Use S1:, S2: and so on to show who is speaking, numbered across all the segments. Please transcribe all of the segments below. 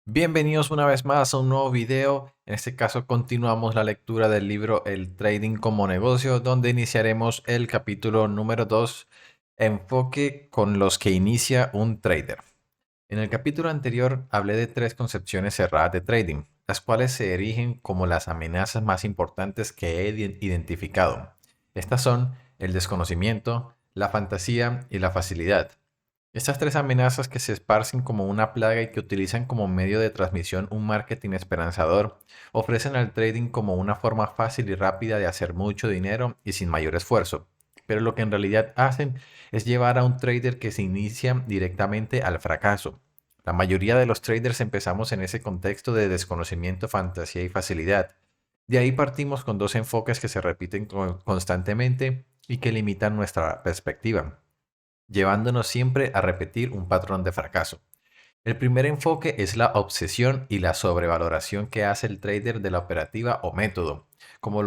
S1: Bienvenidos una vez más a un nuevo video. En este caso continuamos la lectura del libro El Trading como Negocio, donde iniciaremos el capítulo número 2, Enfoque con los que inicia un trader. En el capítulo anterior hablé de tres concepciones erradas de trading, las cuales se erigen como las amenazas más importantes que he identificado. Estas son el desconocimiento, la fantasía y la facilidad. Estas tres amenazas que se esparcen como una plaga y que utilizan como medio de transmisión un marketing esperanzador, ofrecen al trading como una forma fácil y rápida de hacer mucho dinero y sin mayor esfuerzo. Pero lo que en realidad hacen es llevar a un trader que se inicia directamente al fracaso. La mayoría de los traders empezamos en ese contexto de desconocimiento, fantasía y facilidad. De ahí partimos con dos enfoques que se repiten constantemente y que limitan nuestra perspectiva, llevándonos siempre a repetir un patrón de fracaso. El primer enfoque es la obsesión y la sobrevaloración que hace el trader de la operativa o método, como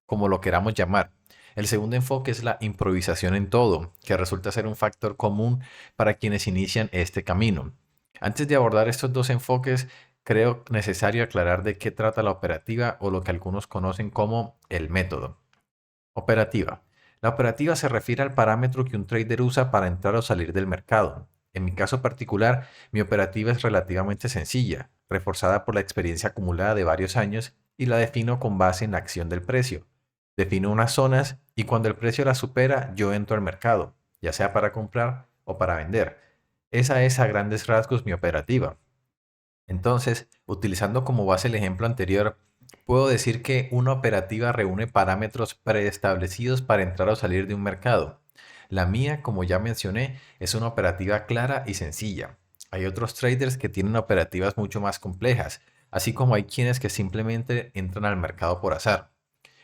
S1: como lo queramos llamar. El segundo enfoque es la improvisación en todo, que resulta ser un factor común para quienes inician este camino. Antes de abordar estos dos enfoques, creo necesario aclarar de qué trata la operativa o lo que algunos conocen como el método. Operativa. La operativa se refiere al parámetro que un trader usa para entrar o salir del mercado. En mi caso particular, mi operativa es relativamente sencilla, reforzada por la experiencia acumulada de varios años y la defino con base en la acción del precio. Defino unas zonas y cuando el precio las supera, yo entro al mercado, ya sea para comprar o para vender. Esa es a grandes rasgos mi operativa. Entonces, utilizando como base el ejemplo anterior, puedo decir que una operativa reúne parámetros preestablecidos para entrar o salir de un mercado. La mía, como ya mencioné, es una operativa clara y sencilla. Hay otros traders que tienen operativas mucho más complejas, así como hay quienes que simplemente entran al mercado por azar.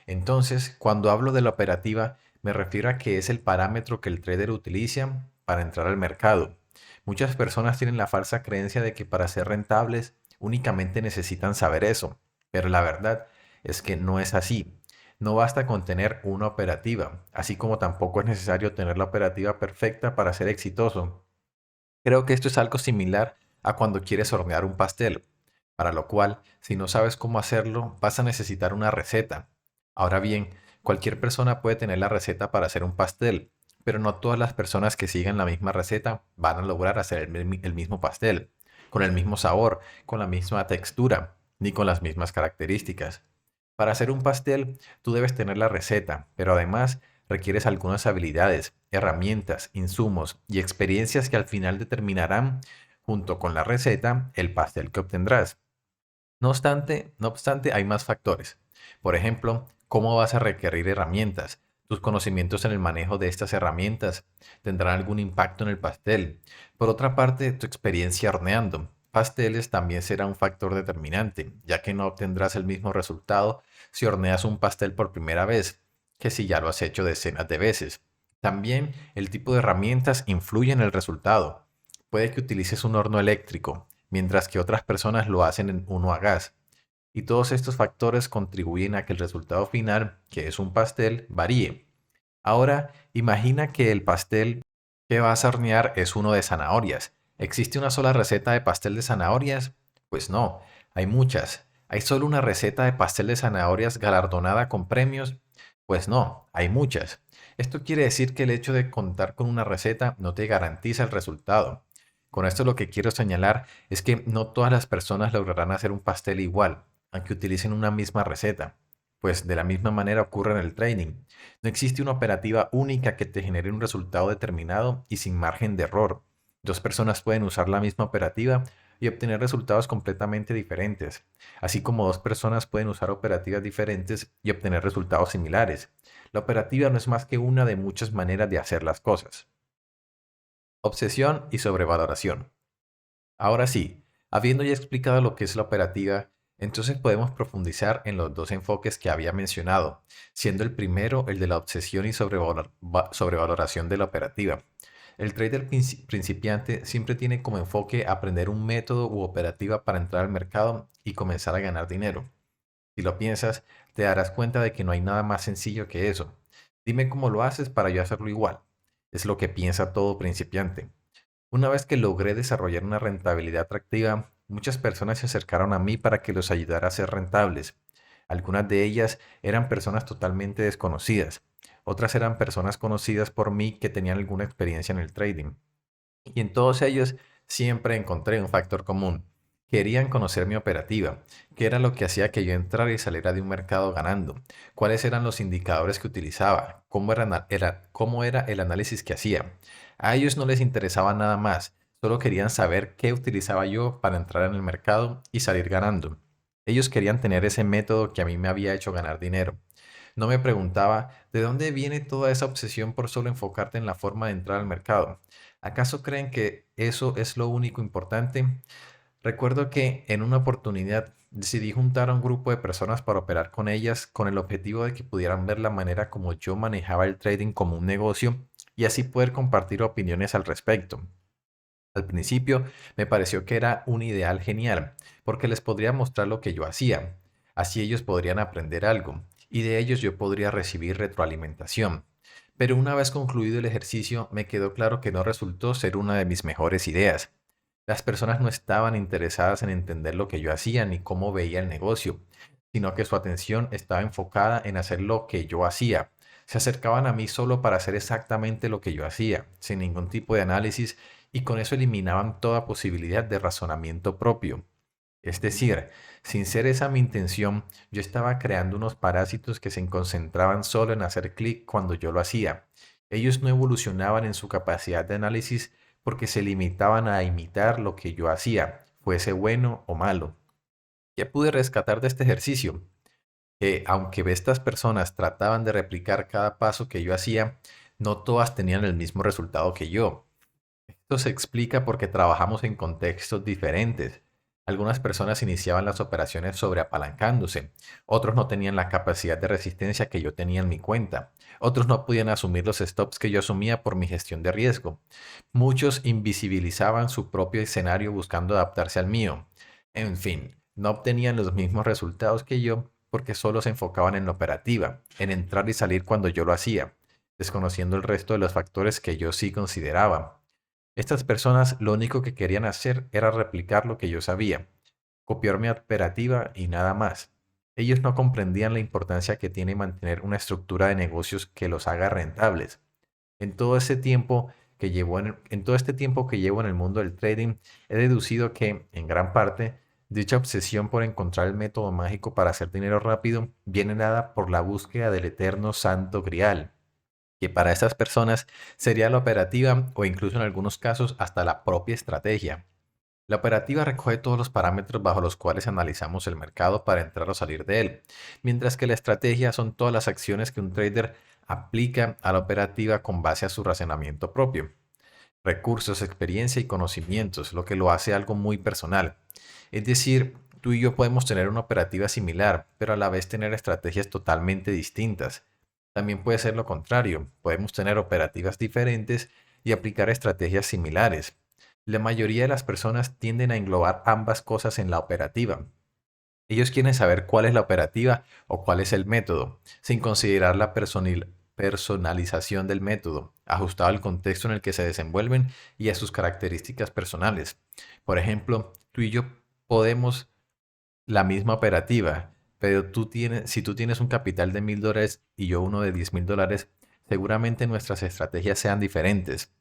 S1: Entonces, cuando hablo de la operativa, me refiero a que es el parámetro que el trader utiliza para entrar al mercado. Muchas personas tienen la falsa creencia de que para ser rentables únicamente necesitan saber eso, pero la verdad es que no es así. No basta con tener una operativa, así como tampoco es necesario tener la operativa perfecta para ser exitoso. Creo que esto es algo similar a cuando quieres hornear un pastel, para lo cual, si no sabes cómo hacerlo, vas a necesitar una receta. Ahora bien, cualquier persona puede tener la receta para hacer un pastel, pero no todas las personas que sigan la misma receta van a lograr hacer el mismo pastel, con el mismo sabor, con la misma textura, ni con las mismas características. Para hacer un pastel, tú debes tener la receta, pero además requieres algunas habilidades, herramientas, insumos y experiencias que al final determinarán, junto con la receta, el pastel que obtendrás. No obstante, hay más factores. Por ejemplo, cómo vas a requerir herramientas. Tus conocimientos en el manejo de estas herramientas tendrán algún impacto en el pastel. Por otra parte, tu experiencia horneando pasteles también será un factor determinante, ya que no obtendrás el mismo resultado si horneas un pastel por primera vez que si ya lo has hecho decenas de veces. También el tipo de herramientas influye en el resultado. Puede que utilices un horno eléctrico, mientras que otras personas lo hacen en uno a gas. Y todos estos factores contribuyen a que el resultado final, que es un pastel, varíe. Ahora, imagina que el pastel que vas a hornear es uno de zanahorias. ¿Existe una sola receta de pastel de zanahorias? Pues no, hay muchas. ¿Hay solo una receta de pastel de zanahorias galardonada con premios? Pues no, hay muchas. Esto quiere decir que el hecho de contar con una receta no te garantiza el resultado. Con esto lo que quiero señalar es que no todas las personas lograrán hacer un pastel igual, aunque utilicen una misma receta. Pues de la misma manera ocurre en el training. No existe una operativa única que te genere un resultado determinado y sin margen de error. Dos personas pueden usar la misma operativa y obtener resultados completamente diferentes, así como dos personas pueden usar operativas diferentes y obtener resultados similares. La operativa no es más que una de muchas maneras de hacer las cosas. Obsesión y sobrevaloración. Ahora sí, habiendo ya explicado lo que es la operativa, entonces podemos profundizar en los dos enfoques que había mencionado, siendo el primero el de la obsesión y sobrevaloración de la operativa. El trader principiante siempre tiene como enfoque aprender un método u operativa para entrar al mercado y comenzar a ganar dinero. Si lo piensas, te darás cuenta de que no hay nada más sencillo que eso. Dime cómo lo haces para yo hacerlo igual. Es lo que piensa todo principiante. Una vez que logré desarrollar una rentabilidad atractiva, Muchas personas se acercaron a mí para que los ayudara a ser rentables. Algunas de ellas eran personas totalmente desconocidas. Otras eran personas conocidas por mí que tenían alguna experiencia en el trading. Y en todos ellos siempre encontré un factor común. Querían conocer mi operativa, qué era lo que hacía que yo entrara y saliera de un mercado ganando, cuáles eran los indicadores que utilizaba, cómo era el análisis que hacía. A ellos no les interesaba nada más, solo querían saber qué utilizaba yo para entrar en el mercado y salir ganando. Ellos querían tener ese método que a mí me había hecho ganar dinero. No me preguntaba de dónde viene toda esa obsesión por solo enfocarte en la forma de entrar al mercado. ¿Acaso creen que eso es lo único importante? Recuerdo que en una oportunidad decidí juntar a un grupo de personas para operar con ellas con el objetivo de que pudieran ver la manera como yo manejaba el trading como un negocio y así poder compartir opiniones al respecto. Al principio me pareció que era un ideal genial, porque les podría mostrar lo que yo hacía. Así ellos podrían aprender algo, y de ellos yo podría recibir retroalimentación. Pero una vez concluido el ejercicio, me quedó claro que no resultó ser una de mis mejores ideas. Las personas no estaban interesadas en entender lo que yo hacía ni cómo veía el negocio, sino que su atención estaba enfocada en hacer lo que yo hacía. Se acercaban a mí solo para hacer exactamente lo que yo hacía, sin ningún tipo de análisis, y con eso eliminaban toda posibilidad de razonamiento propio. Es decir, sin ser esa mi intención, yo estaba creando unos parásitos que se concentraban solo en hacer clic cuando yo lo hacía. Ellos no evolucionaban en su capacidad de análisis porque se limitaban a imitar lo que yo hacía, fuese bueno o malo. ¿Qué pude rescatar de este ejercicio? Que aunque estas personas trataban de replicar cada paso que yo hacía, no todas tenían el mismo resultado que yo. Esto se explica porque trabajamos en contextos diferentes. Algunas personas iniciaban las operaciones sobreapalancándose, otros no tenían la capacidad de resistencia que yo tenía en mi cuenta, otros no podían asumir los stops que yo asumía por mi gestión de riesgo. Muchos invisibilizaban su propio escenario buscando adaptarse al mío. En fin, no obtenían los mismos resultados que yo porque solo se enfocaban en la operativa, en entrar y salir cuando yo lo hacía, desconociendo el resto de los factores que yo sí consideraba. Estas personas lo único que querían hacer era replicar lo que yo sabía, copiar mi operativa y nada más. Ellos no comprendían la importancia que tiene mantener una estructura de negocios que los haga rentables. En todo ese tiempo en todo este tiempo que llevo en el mundo del trading, he deducido que, en gran parte, dicha obsesión por encontrar el método mágico para hacer dinero rápido viene dada por la búsqueda del eterno santo grial, que para estas personas sería la operativa o incluso en algunos casos hasta la propia estrategia. La operativa recoge todos los parámetros bajo los cuales analizamos el mercado para entrar o salir de él, mientras que la estrategia son todas las acciones que un trader aplica a la operativa con base a su razonamiento propio, recursos, experiencia y conocimientos, lo que lo hace algo muy personal. Es decir, tú y yo podemos tener una operativa similar, pero a la vez tener estrategias totalmente distintas. También puede ser lo contrario, podemos tener operativas diferentes y aplicar estrategias similares. La mayoría de las personas tienden a englobar ambas cosas en la operativa. Ellos quieren saber cuál es la operativa o cuál es el método, sin considerar la personalización del método, ajustado al contexto en el que se desenvuelven y a sus características personales. Por ejemplo, tú y yo podemos la misma operativa, pero si tú tienes un capital de $1000 y yo uno de $10,000, seguramente nuestras estrategias sean diferentes.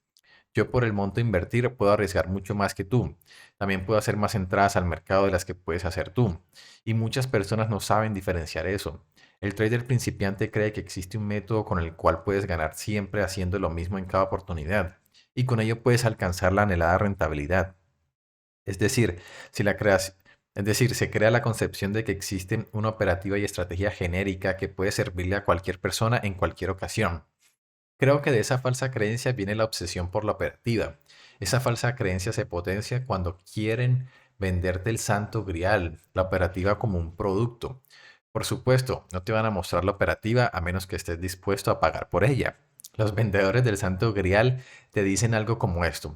S1: Yo por el monto a invertir puedo arriesgar mucho más que tú. También puedo hacer más entradas al mercado de las que puedes hacer tú. Y muchas personas no saben diferenciar eso. El trader principiante cree que existe un método con el cual puedes ganar siempre haciendo lo mismo en cada oportunidad. Y con ello puedes alcanzar la anhelada rentabilidad. Es decir, si la creas, es decir, se crea la concepción de que existe una operativa y estrategia genérica que puede servirle a cualquier persona en cualquier ocasión. Creo que de esa falsa creencia viene la obsesión por la operativa. Esa falsa creencia se potencia cuando quieren venderte el santo grial, la operativa como un producto. Por supuesto, no te van a mostrar la operativa a menos que estés dispuesto a pagar por ella. Los vendedores del santo grial te dicen algo como esto.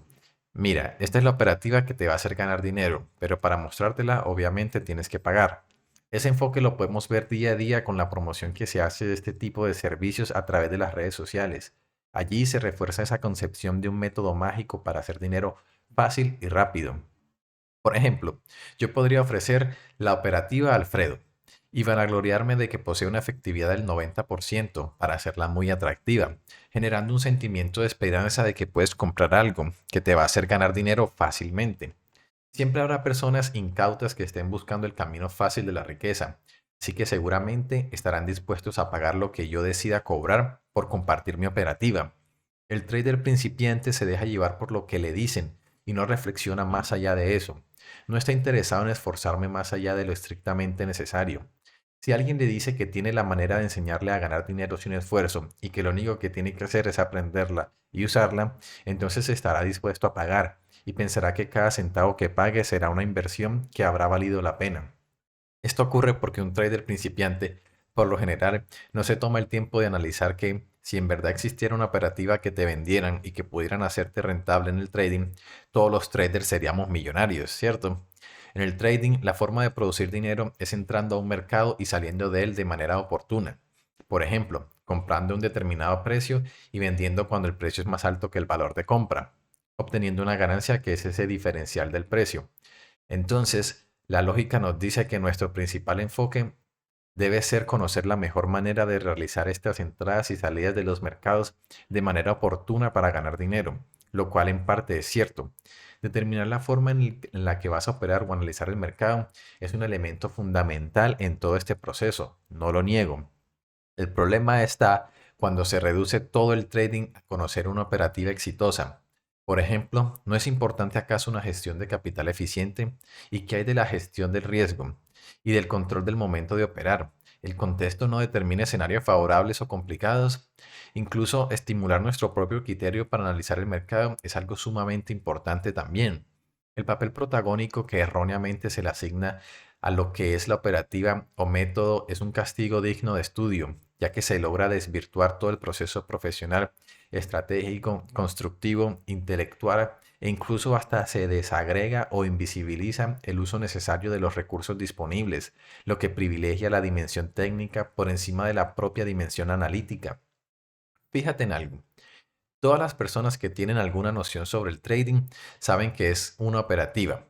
S1: Mira, esta es la operativa que te va a hacer ganar dinero, pero para mostrártela obviamente tienes que pagar. Ese enfoque lo podemos ver día a día con la promoción que se hace de este tipo de servicios a través de las redes sociales. Allí se refuerza esa concepción de un método mágico para hacer dinero fácil y rápido. Por ejemplo, yo podría ofrecer la operativa Alfredo y vanagloriarme de que posee una efectividad del 90% para hacerla muy atractiva, generando un sentimiento de esperanza de que puedes comprar algo que te va a hacer ganar dinero fácilmente. Siempre habrá personas incautas que estén buscando el camino fácil de la riqueza, así que seguramente estarán dispuestos a pagar lo que yo decida cobrar por compartir mi operativa. El trader principiante se deja llevar por lo que le dicen y no reflexiona más allá de eso. No está interesado en esforzarme más allá de lo estrictamente necesario. Si alguien le dice que tiene la manera de enseñarle a ganar dinero sin esfuerzo y que lo único que tiene que hacer es aprenderla y usarla, entonces estará dispuesto a pagar y pensará que cada centavo que pague será una inversión que habrá valido la pena. Esto ocurre porque un trader principiante, por lo general, no se toma el tiempo de analizar que si en verdad existiera una operativa que te vendieran y que pudieran hacerte rentable en el trading, todos los traders seríamos millonarios, ¿cierto? En el trading, la forma de producir dinero es entrando a un mercado y saliendo de él de manera oportuna. Por ejemplo, comprando a un determinado precio y vendiendo cuando el precio es más alto que el valor de compra, obteniendo una ganancia que es ese diferencial del precio. Entonces, la lógica nos dice que nuestro principal enfoque debe ser conocer la mejor manera de realizar estas entradas y salidas de los mercados de manera oportuna para ganar dinero, lo cual en parte es cierto. Determinar la forma en la que vas a operar o analizar el mercado es un elemento fundamental en todo este proceso, no lo niego. El problema está cuando se reduce todo el trading a conocer una operativa exitosa. Por ejemplo, ¿no es importante acaso una gestión de capital eficiente? ¿Y qué hay de la gestión del riesgo y del control del momento de operar? ¿El contexto no determina escenarios favorables o complicados? Incluso estimular nuestro propio criterio para analizar el mercado es algo sumamente importante también. El papel protagónico que erróneamente se le asigna a lo que es la operativa o método es un castigo digno de estudio, ya que se logra desvirtuar todo el proceso profesional, estratégico, constructivo, intelectual e incluso hasta se desagrega o invisibiliza el uso necesario de los recursos disponibles, lo que privilegia la dimensión técnica por encima de la propia dimensión analítica. Fíjate en algo. Todas las personas que tienen alguna noción sobre el trading saben que es una operativa,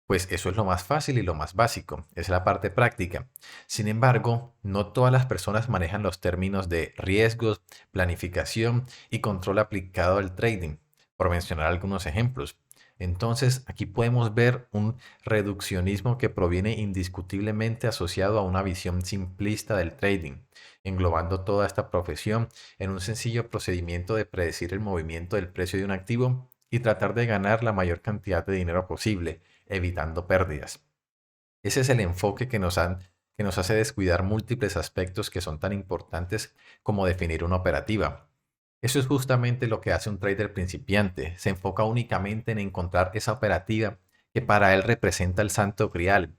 S1: pues eso es lo más fácil y lo más básico, es la parte práctica. Sin embargo, no todas las personas manejan los términos de riesgos, planificación y control aplicado al trading, por mencionar algunos ejemplos. Entonces, aquí podemos ver un reduccionismo que proviene indiscutiblemente asociado a una visión simplista del trading, englobando toda esta profesión en un sencillo procedimiento de predecir el movimiento del precio de un activo y tratar de ganar la mayor cantidad de dinero posible, evitando pérdidas. Ese es el enfoque que nos hace descuidar múltiples aspectos que son tan importantes como definir una operativa. Eso es justamente lo que hace un trader principiante. Se enfoca únicamente en encontrar esa operativa que para él representa el santo grial.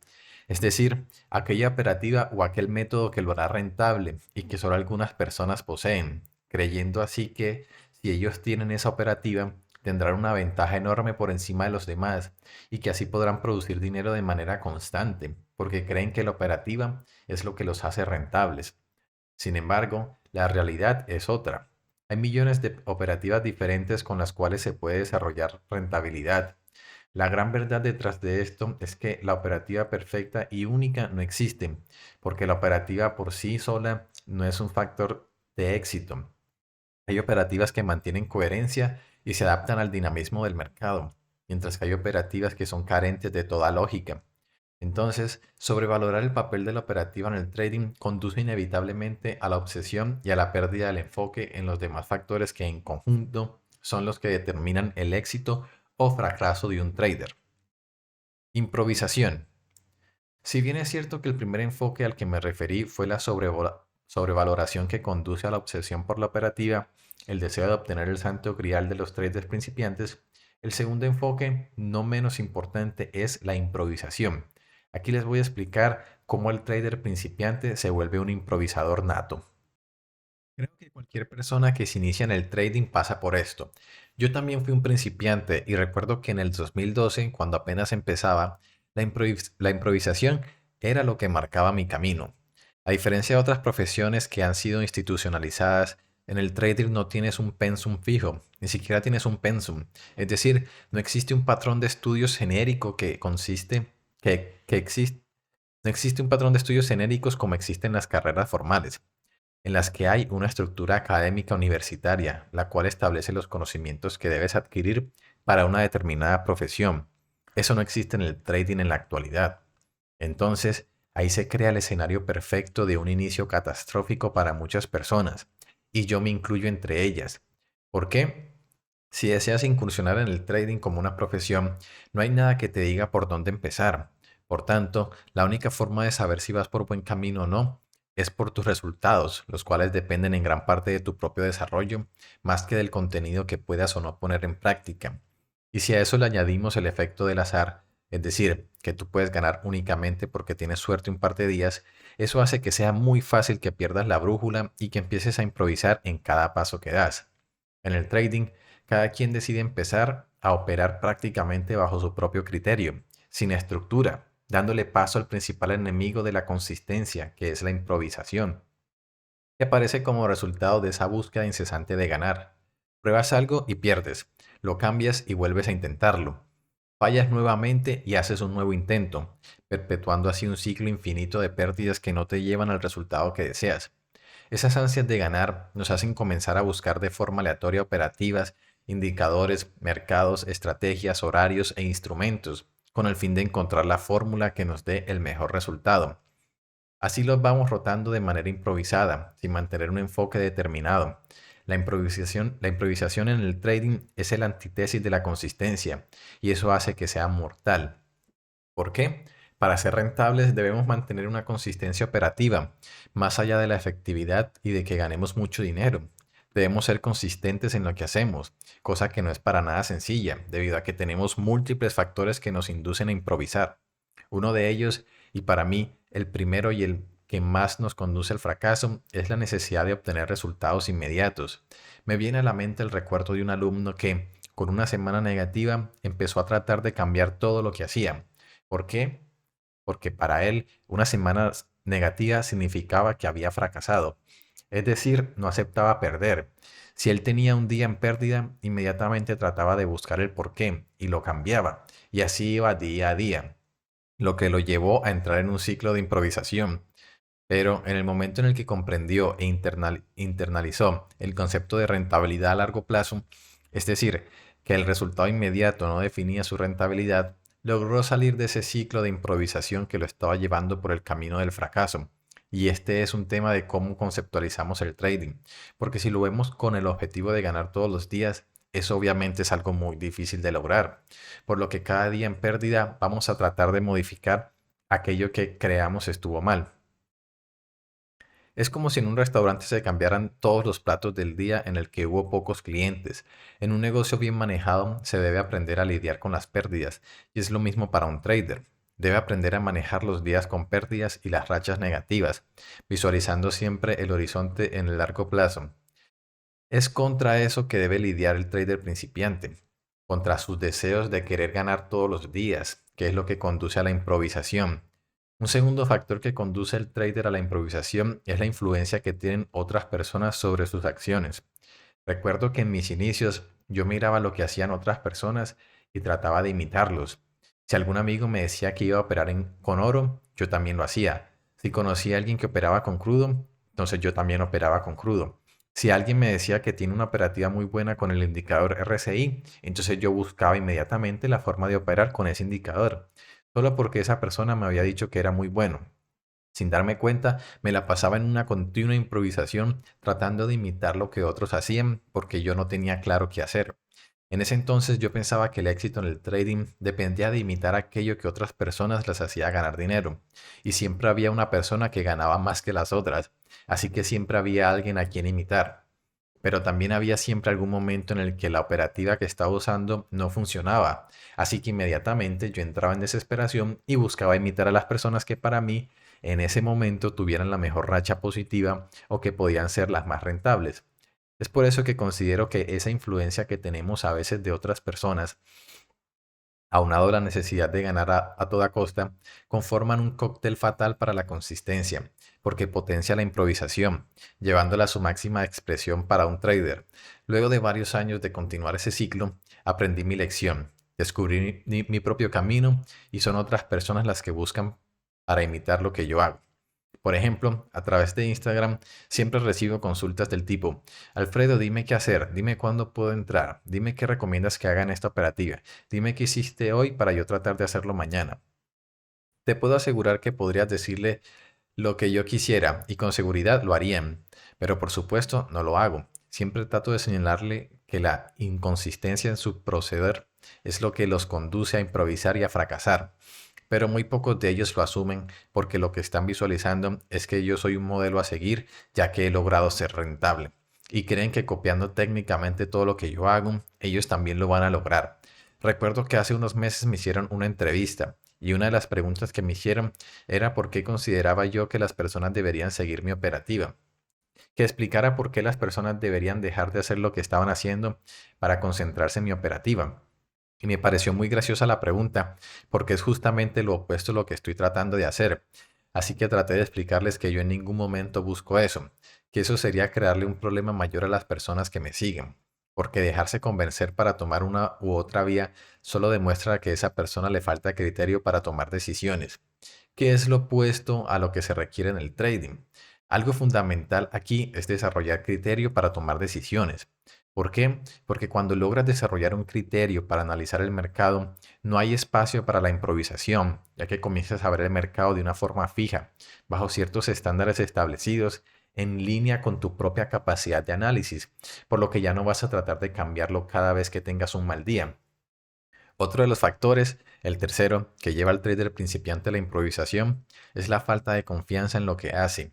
S1: Es decir, aquella operativa o aquel método que lo hará rentable y que solo algunas personas poseen, creyendo así que si ellos tienen esa operativa, tendrán una ventaja enorme por encima de los demás y que así podrán producir dinero de manera constante, porque creen que la operativa es lo que los hace rentables. Sin embargo, la realidad es otra. Hay millones de operativas diferentes con las cuales se puede desarrollar rentabilidad. La gran verdad detrás de esto es que la operativa perfecta y única no existe, porque la operativa por sí sola no es un factor de éxito. Hay operativas que mantienen coherencia y se adaptan al dinamismo del mercado, mientras que hay operativas que son carentes de toda lógica. Entonces, sobrevalorar el papel de la operativa en el trading conduce inevitablemente a la obsesión y a la pérdida del enfoque en los demás factores que en conjunto son los que determinan el éxito o fracaso de un trader. Improvisación. Si bien es cierto que el primer enfoque al que me referí fue la sobrevaloración que conduce a la obsesión por la operativa, el deseo de obtener el santo grial de los traders principiantes, el segundo enfoque, no menos importante, es la improvisación. Aquí les voy a explicar cómo el trader principiante se vuelve un improvisador nato. Creo que cualquier persona que se inicia en el trading pasa por esto. Yo también fui un principiante y recuerdo que en el 2012, cuando apenas empezaba, la improvisación era lo que marcaba mi camino. A diferencia de otras profesiones que han sido institucionalizadas, En el trading no tienes un pensum fijo, ni siquiera tienes un pensum. Es decir, no existe un patrón de estudios genérico que existe. No existe un patrón de estudios genéricos como existen las carreras formales, en las que hay una estructura académica universitaria, la cual establece los conocimientos que debes adquirir para una determinada profesión. Eso no existe en el trading en la actualidad. Entonces, ahí se crea el escenario perfecto de un inicio catastrófico para muchas personas, y yo me incluyo entre ellas. ¿Por qué? Si deseas incursionar en el trading como una profesión, no hay nada que te diga por dónde empezar. Por tanto, la única forma de saber si vas por buen camino o no es por tus resultados, los cuales dependen en gran parte de tu propio desarrollo, más que del contenido que puedas o no poner en práctica. Y si a eso le añadimos el efecto del azar, es decir, que tú puedes ganar únicamente porque tienes suerte un par de días, eso hace que sea muy fácil que pierdas la brújula y que empieces a improvisar en cada paso que das. En el trading, cada quien decide empezar a operar prácticamente bajo su propio criterio, sin estructura, dándole paso al principal enemigo de la consistencia, que es la improvisación, que aparece como resultado de esa búsqueda incesante de ganar. Pruebas algo y pierdes, lo cambias y vuelves a intentarlo. Fallas nuevamente y haces un nuevo intento, perpetuando así un ciclo infinito de pérdidas que no te llevan al resultado que deseas. Esas ansias de ganar nos hacen comenzar a buscar de forma aleatoria operativas, indicadores, mercados, estrategias, horarios e instrumentos, con el fin de encontrar la fórmula que nos dé el mejor resultado. Así los vamos rotando de manera improvisada, sin mantener un enfoque determinado. La improvisación en el trading es el antítesis de la consistencia, y eso hace que sea mortal. ¿Por qué? Para ser rentables debemos mantener una consistencia operativa, más allá de la efectividad y de que ganemos mucho dinero. Debemos ser consistentes en lo que hacemos, cosa que no es para nada sencilla, debido a que tenemos múltiples factores que nos inducen a improvisar. Uno de ellos, y para mí el primero y el que más nos conduce al fracaso, es la necesidad de obtener resultados inmediatos. Me viene a la mente el recuerdo de un alumno que, con una semana negativa, empezó a tratar de cambiar todo lo que hacía. ¿Por qué? Porque para él una semana negativa significaba que había fracasado. Es decir, no aceptaba perder. Si él tenía un día en pérdida, inmediatamente trataba de buscar el porqué y lo cambiaba. Y así iba día a día, lo que lo llevó a entrar en un ciclo de improvisación. Pero en el momento en el que comprendió e internalizó el concepto de rentabilidad a largo plazo, es decir, que el resultado inmediato no definía su rentabilidad, logró salir de ese ciclo de improvisación que lo estaba llevando por el camino del fracaso. Y este es un tema de cómo conceptualizamos el trading, porque si lo vemos con el objetivo de ganar todos los días, eso obviamente es algo muy difícil de lograr, por lo que cada día en pérdida vamos a tratar de modificar aquello que creamos estuvo mal. Es como si en un restaurante se cambiaran todos los platos del día en el que hubo pocos clientes. En un negocio bien manejado se debe aprender a lidiar con las pérdidas, y es lo mismo para un trader. Debe aprender a manejar los días con pérdidas y las rachas negativas, visualizando siempre el horizonte en el largo plazo. Es contra eso que debe lidiar el trader principiante, contra sus deseos de querer ganar todos los días, que es lo que conduce a la improvisación. Un segundo factor que conduce al trader a la improvisación es la influencia que tienen otras personas sobre sus acciones. Recuerdo que en mis inicios yo miraba lo que hacían otras personas y trataba de imitarlos. Si algún amigo me decía que iba a operar con oro, yo también lo hacía. Si conocía a alguien que operaba con crudo, entonces yo también operaba con crudo. Si alguien me decía que tiene una operativa muy buena con el indicador RSI, entonces yo buscaba inmediatamente la forma de operar con ese indicador, solo porque esa persona me había dicho que era muy bueno. Sin darme cuenta, me la pasaba en una continua improvisación tratando de imitar lo que otros hacían porque yo no tenía claro qué hacer. En ese entonces yo pensaba que el éxito en el trading dependía de imitar aquello que otras personas les hacía ganar dinero. Y siempre había una persona que ganaba más que las otras, así que siempre había alguien a quien imitar. Pero también había siempre algún momento en el que la operativa que estaba usando no funcionaba, así que inmediatamente yo entraba en desesperación y buscaba imitar a las personas que para mí en ese momento tuvieran la mejor racha positiva o que podían ser las más rentables. Es por eso que considero que esa influencia que tenemos a veces de otras personas aunado a la necesidad de ganar a toda costa, conforman un cóctel fatal para la consistencia, porque potencia la improvisación, llevándola a su máxima expresión para un trader. Luego de varios años de continuar ese ciclo, aprendí mi lección, descubrí mi propio camino y son otras personas las que buscan para imitar lo que yo hago. Por ejemplo, a través de Instagram siempre recibo consultas del tipo, Alfredo, dime qué hacer, dime cuándo puedo entrar, dime qué recomiendas que haga en esta operativa, dime qué hiciste hoy para yo tratar de hacerlo mañana. Te puedo asegurar que podrías decirle lo que yo quisiera y con seguridad lo harían, pero por supuesto no lo hago. Siempre trato de señalarle que la inconsistencia en su proceder es lo que los conduce a improvisar y a fracasar, pero muy pocos de ellos lo asumen porque lo que están visualizando es que yo soy un modelo a seguir ya que he logrado ser rentable y creen que copiando técnicamente todo lo que yo hago, ellos también lo van a lograr. Recuerdo que hace unos meses me hicieron una entrevista y una de las preguntas que me hicieron era por qué consideraba yo que las personas deberían seguir mi operativa, que explicara por qué las personas deberían dejar de hacer lo que estaban haciendo para concentrarse en mi operativa. Y me pareció muy graciosa la pregunta, porque es justamente lo opuesto a lo que estoy tratando de hacer. Así que traté de explicarles que yo en ningún momento busco eso, que eso sería crearle un problema mayor a las personas que me siguen, porque dejarse convencer para tomar una u otra vía solo demuestra que a esa persona le falta criterio para tomar decisiones, que es lo opuesto a lo que se requiere en el trading. Algo fundamental aquí es desarrollar criterio para tomar decisiones. ¿Por qué? Porque cuando logras desarrollar un criterio para analizar el mercado, no hay espacio para la improvisación, ya que comienzas a ver el mercado de una forma fija, bajo ciertos estándares establecidos, en línea con tu propia capacidad de análisis, por lo que ya no vas a tratar de cambiarlo cada vez que tengas un mal día. Otro de los factores, el tercero, que lleva al trader principiante a la improvisación, es la falta de confianza en lo que hace.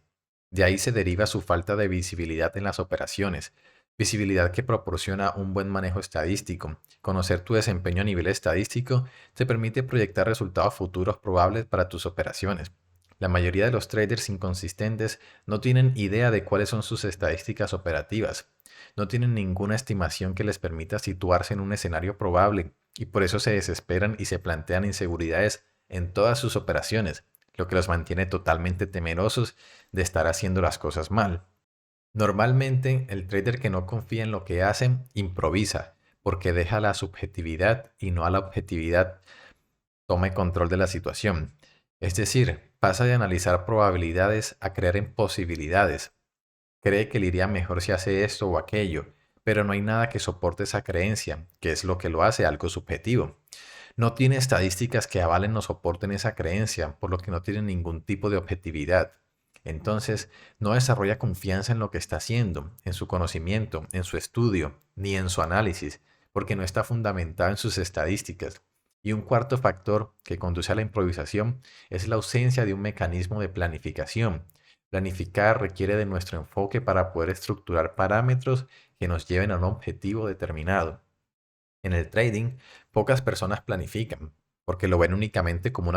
S1: De ahí se deriva su falta de visibilidad en las operaciones, visibilidad que proporciona un buen manejo estadístico. Conocer tu desempeño a nivel estadístico te permite proyectar resultados futuros probables para tus operaciones. La mayoría de los traders inconsistentes no tienen idea de cuáles son sus estadísticas operativas. No tienen ninguna estimación que les permita situarse en un escenario probable y por eso se desesperan y se plantean inseguridades en todas sus operaciones, lo que los mantiene totalmente temerosos de estar haciendo las cosas mal. Normalmente, el trader que no confía en lo que hace improvisa, porque deja la subjetividad y no a la objetividad tome control de la situación. Es decir, pasa de analizar probabilidades a creer en posibilidades. Cree que le iría mejor si hace esto o aquello, pero no hay nada que soporte esa creencia, que es lo que lo hace algo subjetivo. No tiene estadísticas que avalen o soporten esa creencia, por lo que no tiene ningún tipo de objetividad. Entonces, no desarrolla confianza en lo que está haciendo, en su conocimiento, en su estudio, ni en su análisis, porque no está fundamentado en sus estadísticas. Y un cuarto factor que conduce a la improvisación es la ausencia de un mecanismo de planificación. Planificar requiere de nuestro enfoque para poder estructurar parámetros que nos lleven a un objetivo determinado. En el trading, pocas personas planifican, porque lo ven únicamente como una